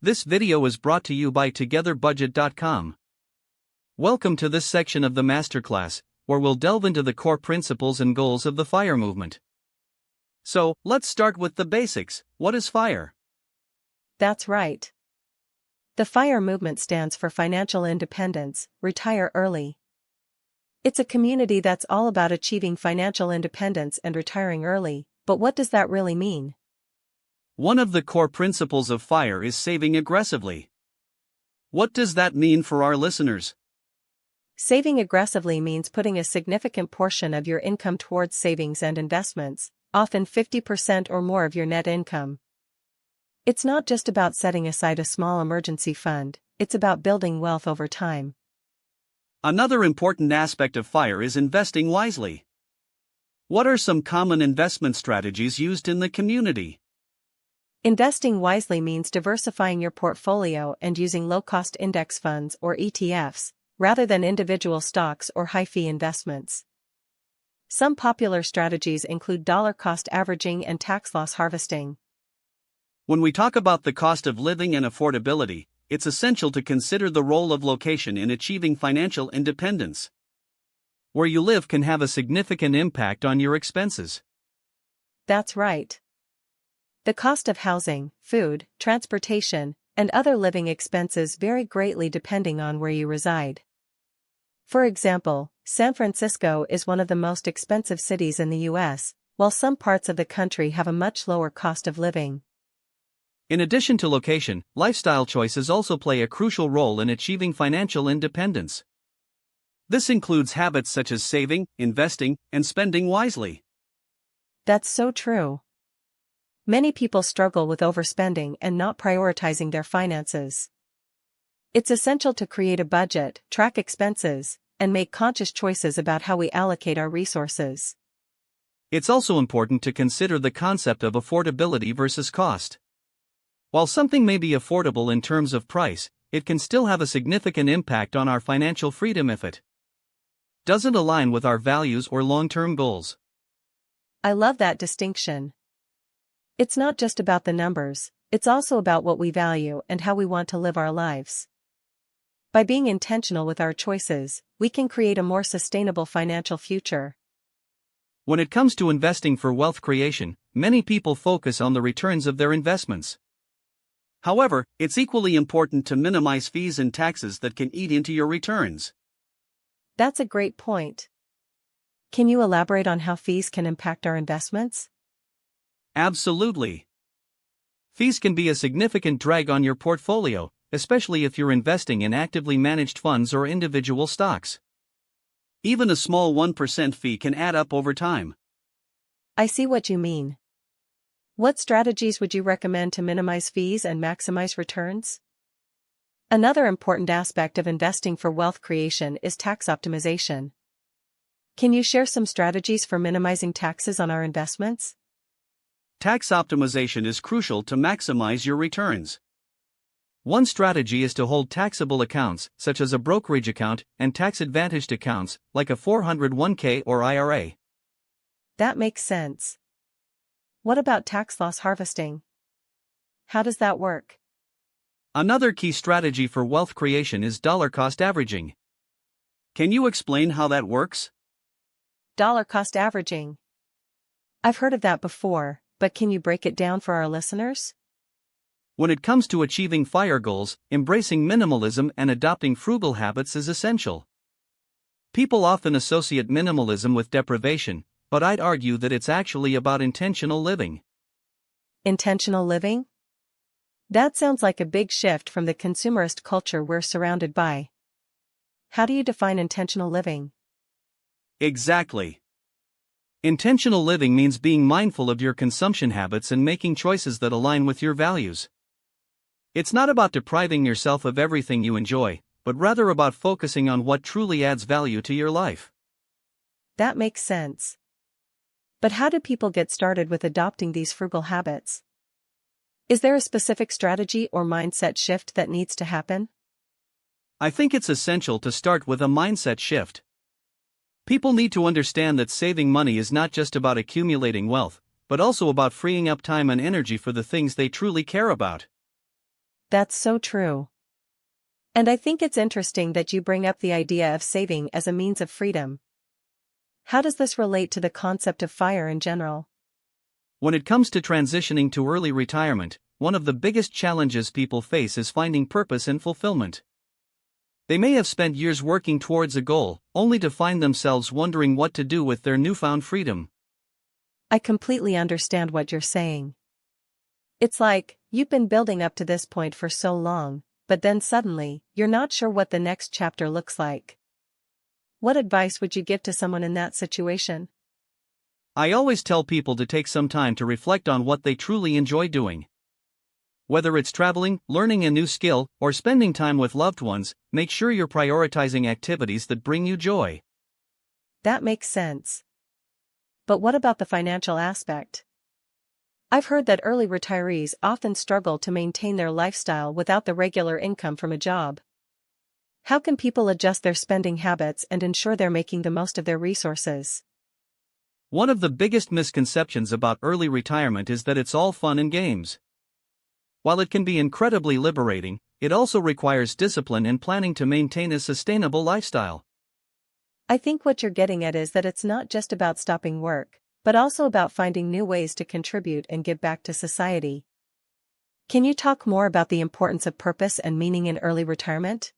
This video is brought to you by togetherbudget.com. Welcome to this section of the masterclass, where we'll delve into the core principles and goals of the FIRE movement. So, let's start with the basics. What is FIRE? That's right. The FIRE movement stands for Financial Independence, Retire Early. It's a community that's all about achieving financial independence and retiring early, but what does that really mean? One of the core principles of FIRE is saving aggressively. What does that mean for our listeners? Saving aggressively means putting a significant portion of your income towards savings and investments, often 50% or more of your net income. It's not just about setting aside a small emergency fund, it's about building wealth over time. Another important aspect of FIRE is investing wisely. What are some common investment strategies used in the community? Investing wisely means diversifying your portfolio and using low-cost index funds or ETFs, rather than individual stocks or high-fee investments. Some popular strategies include dollar-cost averaging and tax-loss harvesting. When we talk about the cost of living and affordability, it's essential to consider the role of location in achieving financial independence. Where you live can have a significant impact on your expenses. That's right. The cost of housing, food, transportation, and other living expenses vary greatly depending on where you reside. For example, San Francisco is one of the most expensive cities in the U.S., while some parts of the country have a much lower cost of living. In addition to location, lifestyle choices also play a crucial role in achieving financial independence. This includes habits such as saving, investing, and spending wisely. That's so true. Many people struggle with overspending and not prioritizing their finances. It's essential to create a budget, track expenses, and make conscious choices about how we allocate our resources. It's also important to consider the concept of affordability versus cost. While something may be affordable in terms of price, it can still have a significant impact on our financial freedom if it doesn't align with our values or long-term goals. I love that distinction. It's not just about the numbers, it's also about what we value and how we want to live our lives. By being intentional with our choices, we can create a more sustainable financial future. When it comes to investing for wealth creation, many people focus on the returns of their investments. However, it's equally important to minimize fees and taxes that can eat into your returns. That's a great point. Can you elaborate on how fees can impact our investments? Absolutely. Fees can be a significant drag on your portfolio, especially if you're investing in actively managed funds or individual stocks. Even a small 1% fee can add up over time. I see what you mean. What strategies would you recommend to minimize fees and maximize returns? Another important aspect of investing for wealth creation is tax optimization. Can you share some strategies for minimizing taxes on our investments? Tax optimization is crucial to maximize your returns. One strategy is to hold taxable accounts, such as a brokerage account, and tax-advantaged accounts, like a 401k or IRA. That makes sense. What about tax loss harvesting? How does that work? Another key strategy for wealth creation is dollar-cost averaging. Can you explain how that works? Dollar cost averaging. I've heard of that before, but can you break it down for our listeners? When it comes to achieving FIRE goals, embracing minimalism and adopting frugal habits is essential. People often associate minimalism with deprivation, but I'd argue that it's actually about intentional living. Intentional living? That sounds like a big shift from the consumerist culture we're surrounded by. How do you define intentional living? Exactly. Intentional living means being mindful of your consumption habits and making choices that align with your values. It's not about depriving yourself of everything you enjoy, but rather about focusing on what truly adds value to your life. That makes sense. But how do people get started with adopting these frugal habits? Is there a specific strategy or mindset shift that needs to happen? I think it's essential to start with a mindset shift. People need to understand that saving money is not just about accumulating wealth, but also about freeing up time and energy for the things they truly care about. That's so true. And I think it's interesting that you bring up the idea of saving as a means of freedom. How does this relate to the concept of FIRE in general? When it comes to transitioning to early retirement, one of the biggest challenges people face is finding purpose and fulfillment. They may have spent years working towards a goal, only to find themselves wondering what to do with their newfound freedom. I completely understand what you're saying. It's like, you've been building up to this point for so long, but then suddenly, you're not sure what the next chapter looks like. What advice would you give to someone in that situation? I always tell people to take some time to reflect on what they truly enjoy doing. Whether it's traveling, learning a new skill, or spending time with loved ones, make sure you're prioritizing activities that bring you joy. That makes sense. But what about the financial aspect? I've heard that early retirees often struggle to maintain their lifestyle without the regular income from a job. How can people adjust their spending habits and ensure they're making the most of their resources? One of the biggest misconceptions about early retirement is that it's all fun and games. While it can be incredibly liberating, it also requires discipline and planning to maintain a sustainable lifestyle. I think what you're getting at is that it's not just about stopping work, but also about finding new ways to contribute and give back to society. Can you talk more about the importance of purpose and meaning in early retirement?